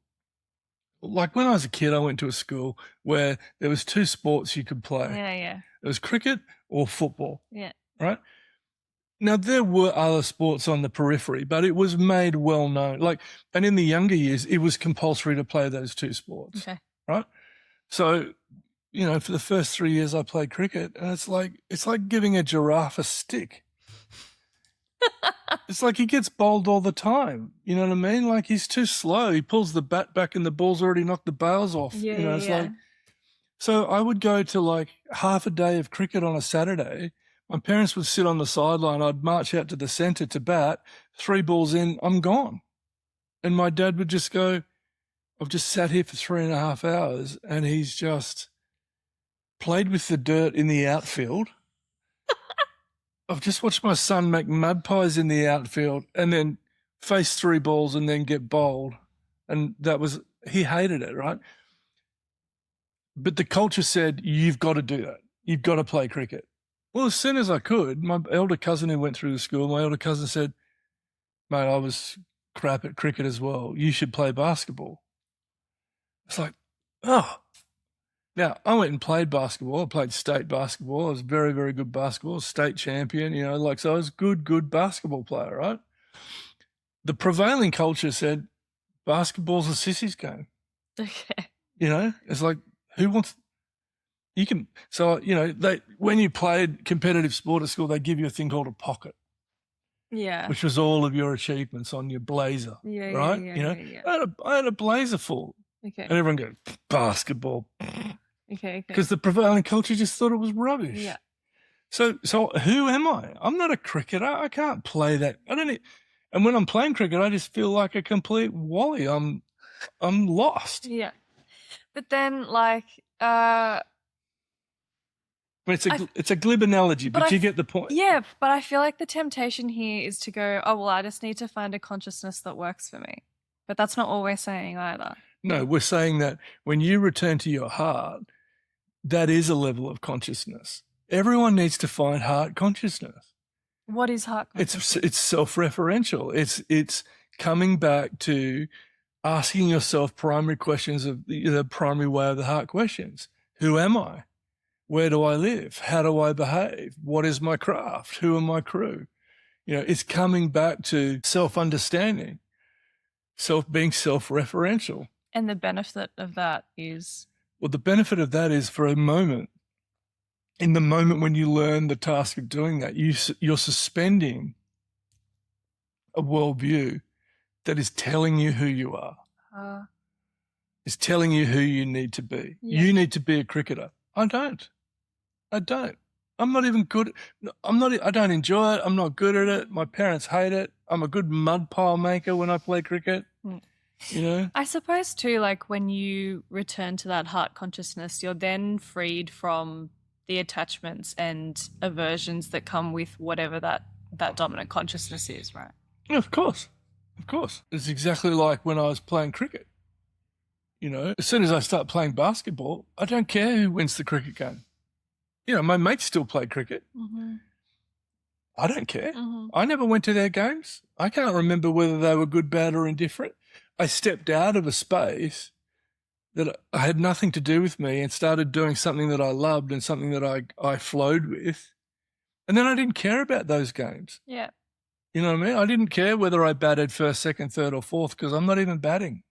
Like when I was a kid, I went to a school where there was 2 sports you could play. Yeah. It was cricket or football. Yeah. Right? Now, there were other sports on the periphery, but it was made well known. Like, and in the younger years, it was compulsory to play those 2 sports. Okay. Right? So, you know, for the first 3 years I played cricket, and it's like giving a giraffe a stick. It's like he gets bowled all the time. You know what I mean? Like he's too slow. He pulls the bat back and the ball's already knocked the bails off. Yeah, you know, it's yeah. like, so I would go to like half a day of cricket on a Saturday. My parents would sit on the sideline. I'd march out to the centre to bat. 3 balls in, I'm gone. And my dad would just go, I've just sat here for 3.5 hours and he's just played with the dirt in the outfield. I've just watched my son make mud pies in the outfield and then face 3 balls and then get bowled. And he hated it, right? But the culture said, you've got to do that. You've got to play cricket. Well, as soon as I could, my elder cousin who went through the school, my elder cousin said, mate, I was crap at cricket as well. You should play basketball. It's like, oh. Now, I went and played basketball. I played state basketball. I was very, very good basketball, state champion, you know, like, so I was a good basketball player, right? The prevailing culture said basketball's a sissy's game. Okay. You know, it's like, who wants, you can, so, you know, when you played competitive sport at school, they give you a thing called a pocket. Yeah. Which was all of your achievements on your blazer, Yeah, right? yeah, you know, yeah. I had a blazer full. Okay. And everyone goes, basketball. Okay. Because the prevailing culture just thought it was rubbish. Yeah. So who am I? I'm not a cricketer. I can't play that. And when I'm playing cricket, I just feel like a complete wally. I'm lost. Yeah. But then, like, it's a glib analogy, but you get the point. Yeah, but I feel like the temptation here is to go, oh, well, I just need to find a consciousness that works for me. But that's not all we're saying either. No, we're saying that when you return to your heart, that is a level of consciousness. Everyone needs to find heart consciousness. What is heart consciousness? It's self-referential. It's coming back to asking yourself primary questions of the primary way of the heart questions. Who am I? Where do I live? How do I behave? What is my craft? Who are my crew? You know, it's coming back to self-understanding, being self-referential. And the benefit of that is? Well, the benefit of that is for a moment, in the moment when you learn the task of doing that, you're suspending a worldview that is telling you who you are. It's telling you who you need to be. Yeah. You need to be a cricketer. I don't. I'm not even good. I don't enjoy it. I'm not good at it. My parents hate it. I'm a good mud pile maker when I play cricket. You know? I suppose too, like when you return to that heart consciousness, you're then freed from the attachments and aversions that come with whatever that dominant consciousness is, right? Yeah, of course. It's exactly like when I was playing cricket. You know, as soon as I start playing basketball, I don't care who wins the cricket game. You know, my mates still play cricket. Mm-hmm. I don't care. Mm-hmm. I never went to their games. I can't remember whether they were good, bad, or indifferent. I stepped out of a space that had nothing to do with me and started doing something that I loved and something that I flowed with. And then I didn't care about those games. Yeah. You know what I mean? I didn't care whether I batted first, second, third, or fourth because I'm not even batting.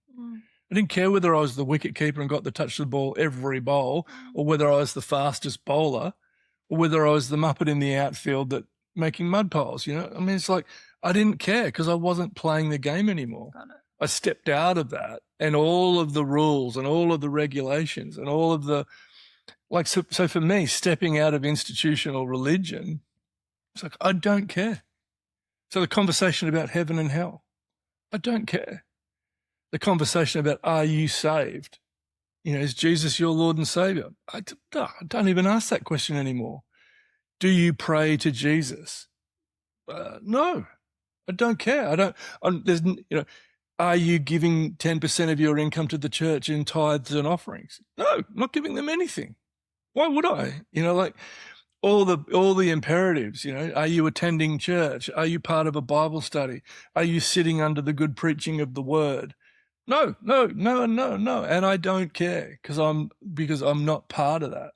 I didn't care whether I was the wicket keeper and got the touch of the ball every bowl, or whether I was the fastest bowler, or whether I was the muppet in the outfield that making mud piles. You know, I mean, it's like I didn't care because I wasn't playing the game anymore. I stepped out of that, and all of the rules and all of the regulations and all of the so for me, stepping out of institutional religion, it's like I don't care. So the conversation about heaven and hell, I don't care. The conversation about are you saved? You know, is Jesus your Lord and Savior? I don't even ask that question anymore. Do you pray to Jesus? No, I don't care. I don't. There's, you know, are you giving 10% of your income to the church in tithes and offerings? No, I'm not giving them anything. Why would I? You know, like all the imperatives. You know, are you attending church? Are you part of a Bible study? Are you sitting under the good preaching of the Word? No. And I don't care because I'm not part of that.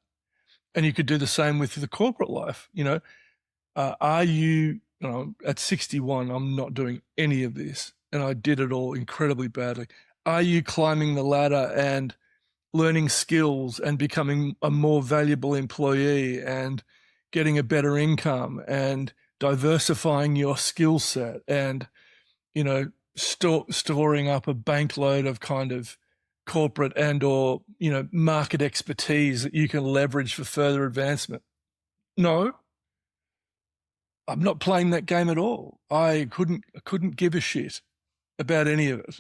And you could do the same with the corporate life. You know, are you, you know, at 61, I'm not doing any of this. And I did it all incredibly badly. Are you climbing the ladder and learning skills and becoming a more valuable employee and getting a better income and diversifying your skill set and, you know, storing up a bank load of kind of corporate and or, you know, market expertise that you can leverage for further advancement? No, I'm not playing that game at all. I couldn't give a shit about any of it.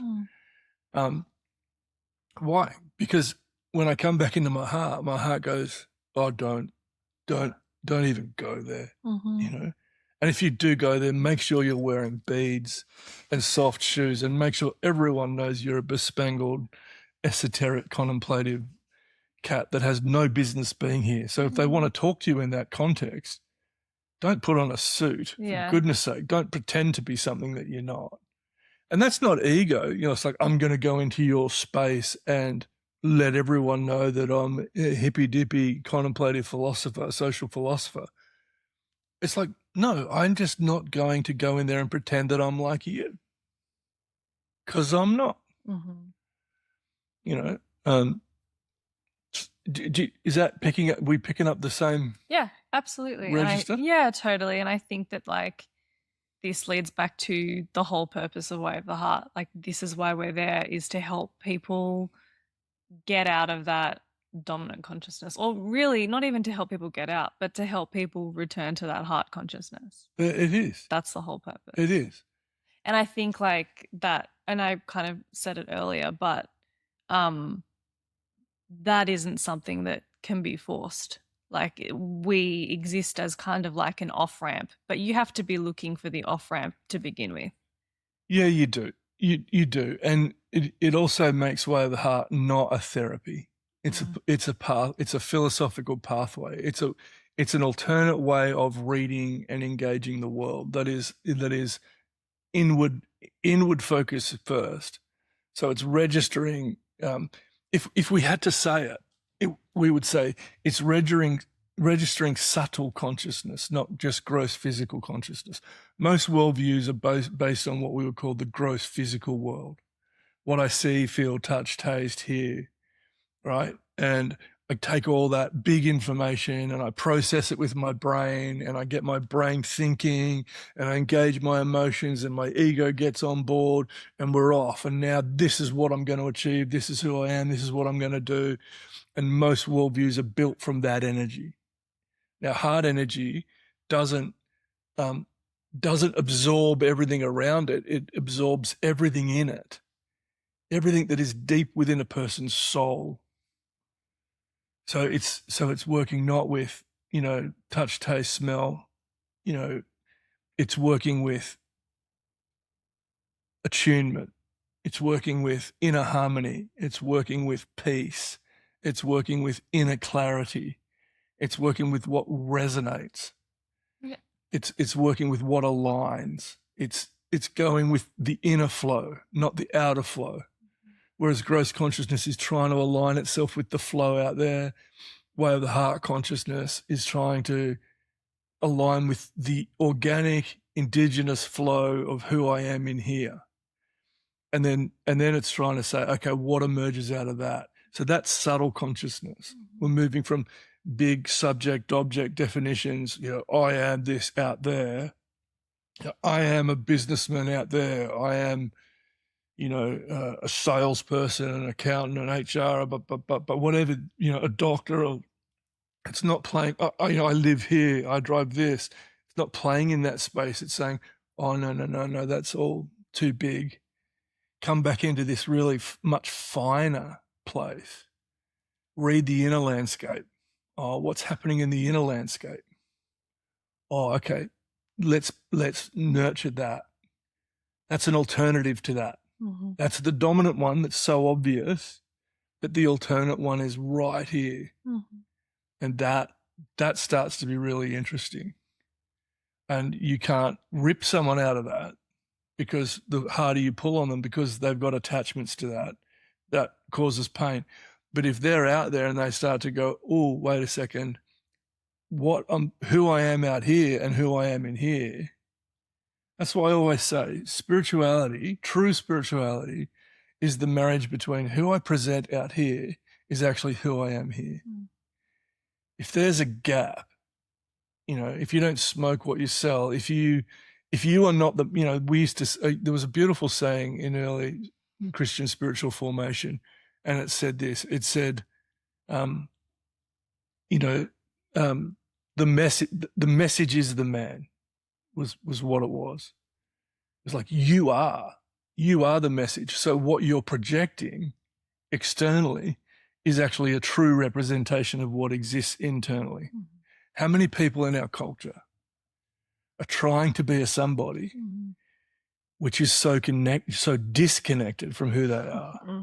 Why? Because when I come back into my heart goes, oh, don't even go there, you know? And if you do go there, make sure you're wearing beads and soft shoes and make sure everyone knows you're a bespangled, esoteric, contemplative cat that has no business being here. So if they want to talk to you in that context, don't put on a suit. For goodness sake, don't pretend to be something that you're not. And that's not ego. You know, it's like, I'm going to go into your space and let everyone know that I'm a hippy-dippy contemplative philosopher, social philosopher. It's like, no, I'm just not going to go in there and pretend that I'm like you. Because I'm not. You know, is that picking up the same? Yeah, absolutely. Register? Yeah, totally. And I think that like this leads back to the whole purpose of Way of the Heart. Like this is why we're there, is to help people get out of that dominant consciousness, or really not even to help people get out, but to help people return to that heart consciousness. It is. That's the whole purpose. It is. And I think like that, and I kind of said it earlier, but that isn't something that can be forced. Like we exist as kind of like an off-ramp, but you have to be looking for the off-ramp to begin with. Yeah, you do. You do. And it also makes Way of the Heart not a therapy. It's a path, it's a philosophical pathway. It's an alternate way of reading and engaging the world that is inward focus first. So it's registering, if we had to say it, we would say it's registering subtle consciousness, not just gross physical consciousness. Most worldviews are based on what we would call the gross physical world. What I see, feel, touch, taste, hear, right? And I take all that big information and I process it with my brain and I get my brain thinking and I engage my emotions and my ego gets on board and we're off. And now this is what I'm going to achieve. This is who I am. This is what I'm going to do. And most worldviews are built from that energy. Now, heart energy doesn't absorb everything around it. It absorbs everything in it, everything that is deep within a person's soul. So it's working not with, you know, touch, taste, smell, you know, it's working with attunement. It's working with inner harmony. It's working with peace. It's working with inner clarity. It's working with what resonates. Yeah. It's working with what aligns. It's going with the inner flow, not the outer flow. Whereas gross consciousness is trying to align itself with the flow out there. Way of the Heart consciousness is trying to align with the organic, indigenous flow of who I am in here. And then it's trying to say, okay, what emerges out of that? So that's subtle consciousness. We're moving from big subject object definitions, I am this out there. I am a businessman out there. I am, a salesperson, an accountant, an HR, but whatever, a doctor. Or it's not playing. I live here. I drive this. It's not playing in that space. It's saying, oh no, that's all too big. Come back into this really much finer place. Read the inner landscape. Oh, what's happening in the inner landscape? Oh, okay. Let's nurture that. That's an alternative to that. Mm-hmm. That's the dominant one that's so obvious, but the alternate one is right here. Mm-hmm. And that starts to be really interesting. And you can't rip someone out of that, because the harder you pull on them, because they've got attachments to that causes pain. But if they're out there and they start to go, oh, wait a second, who I am out here and who I am in here. That's why I always say spirituality, true spirituality, is the marriage between who I present out here is actually who I am here. Mm. If there's a gap, if you don't smoke what you sell, if you are not we used to, there was a beautiful saying in early Christian spiritual formation, and it said this, it said, the message is the man, was what it was. It was like, you are the message. So what you're projecting externally is actually a true representation of what exists internally. Mm-hmm. How many people in our culture are trying to be a somebody, mm-hmm. which is so disconnected from who they are? Mm-hmm.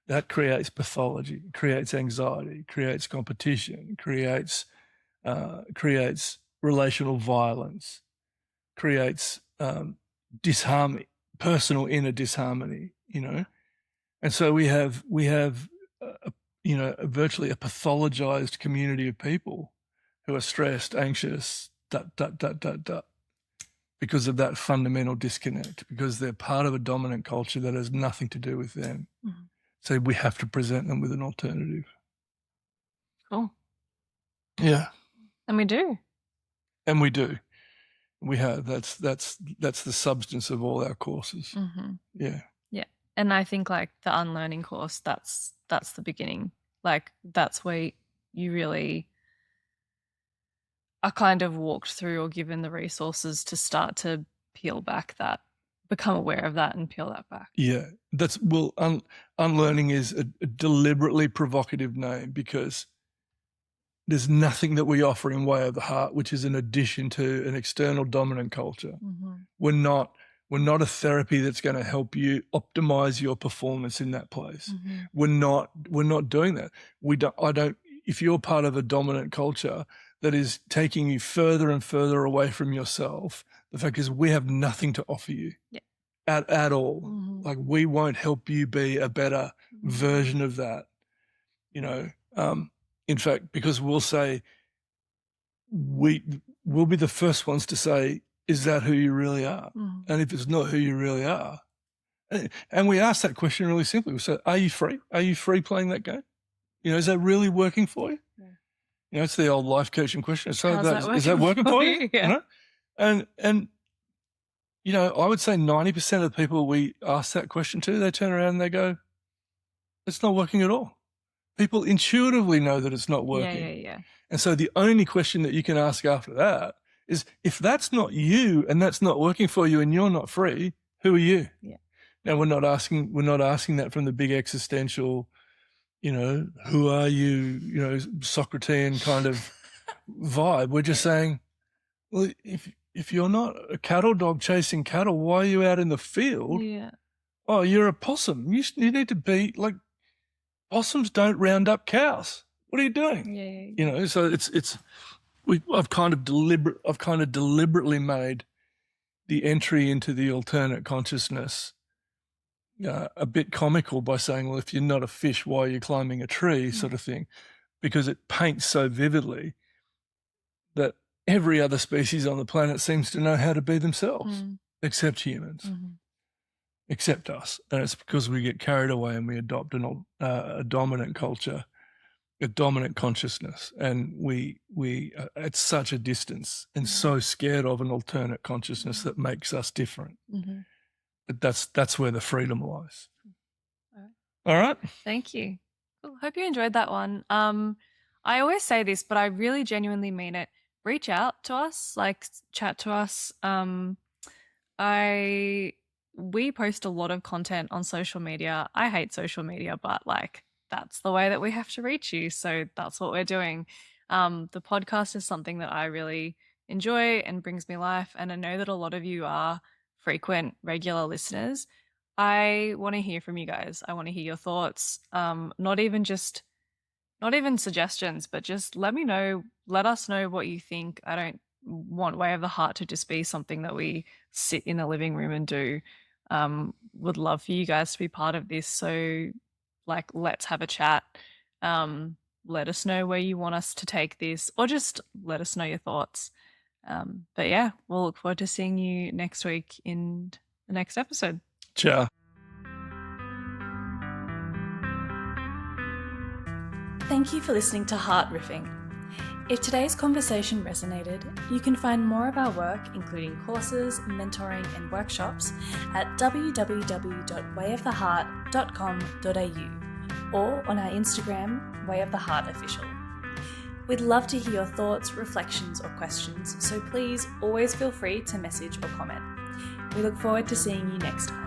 That creates pathology, creates anxiety, creates competition, creates relational violence, creates disharmony, personal inner disharmony, And so we have virtually a pathologized community of people who are stressed, anxious, because of that fundamental disconnect, because they're part of a dominant culture that has nothing to do with them. Mm-hmm. So we have to present them with an alternative. Cool. Yeah. And we do. We have. That's the substance of all our courses. Mm-hmm. Yeah. Yeah. And I think like the unlearning course, that's the beginning. Like that's where you really are kind of walked through or given the resources to start to peel back that, become aware of that and peel that back. Yeah. Unlearning is a deliberately provocative name, because there's nothing that we offer in way of the heart, which is an addition to an external dominant culture. Mm-hmm. We're not a therapy that's going to help you optimize your performance in that place. Mm-hmm. We're not doing that. If you're part of a dominant culture that is taking you further and further away from yourself, the fact is we have nothing to offer you. Yeah. At all. Mm-hmm. Like we won't help you be a better mm-hmm. version of that. In fact, because we'll say, we'll be the first ones to say, is that who you really are? Mm-hmm. And if it's not who you really are, and we ask that question really simply. We say, are you free? Are you free playing that game? Is that really working for you? Yeah. It's the old life coaching question. So is that working for you? Yeah. And I would say 90% of the people we ask that question to, they turn around and they go, it's not working at all. People intuitively know that it's not working. Yeah. And so the only question that you can ask after that is, if that's not you and that's not working for you and you're not free, who are you? Yeah. Now we're not asking that from the big existential, who are you, Socratean kind of vibe. We're just saying, well, if you're not a cattle dog chasing cattle, why are you out in the field? Yeah. Oh, you're a possum. You need to be like, possums don't round up cows. What are you doing? Yeah. So I've kind of deliberately made the entry into the alternate consciousness a bit comical by saying, well, if you're not a fish, why are you climbing a tree, sort of thing, because it paints so vividly that every other species on the planet seems to know how to be themselves, except humans, except us. And it's because we get carried away and we adopt a dominant culture, a dominant consciousness, and we at such a distance and so scared of an alternate consciousness that makes us different. But that's where the freedom lies. All right. Thank you. Cool. Hope you enjoyed that one. I always say this, but I really genuinely mean it. Reach out to us, like chat to us. We post a lot of content on social media. I hate social media, but like that's the way that we have to reach you. So that's what we're doing. The podcast is something that I really enjoy and brings me life. And I know that a lot of you are frequent, regular listeners. I want to hear from you guys. I want to hear your thoughts. Not even suggestions, but just let us know what you think. I don't want Way of the Heart to just be something that we sit in the living room and do. Would love for you guys to be part of this. So like, let's have a chat. Let us know where you want us to take this, or just let us know your thoughts. But yeah, we'll look forward to seeing you next week in the next episode. Ciao. Thank you for listening to Heart Riffing. If today's conversation resonated, you can find more of our work, including courses, mentoring, and workshops, at www.wayoftheheart.com.au or on our Instagram, Way of the Heart Official. We'd love to hear your thoughts, reflections, or questions, so please always feel free to message or comment. We look forward to seeing you next time.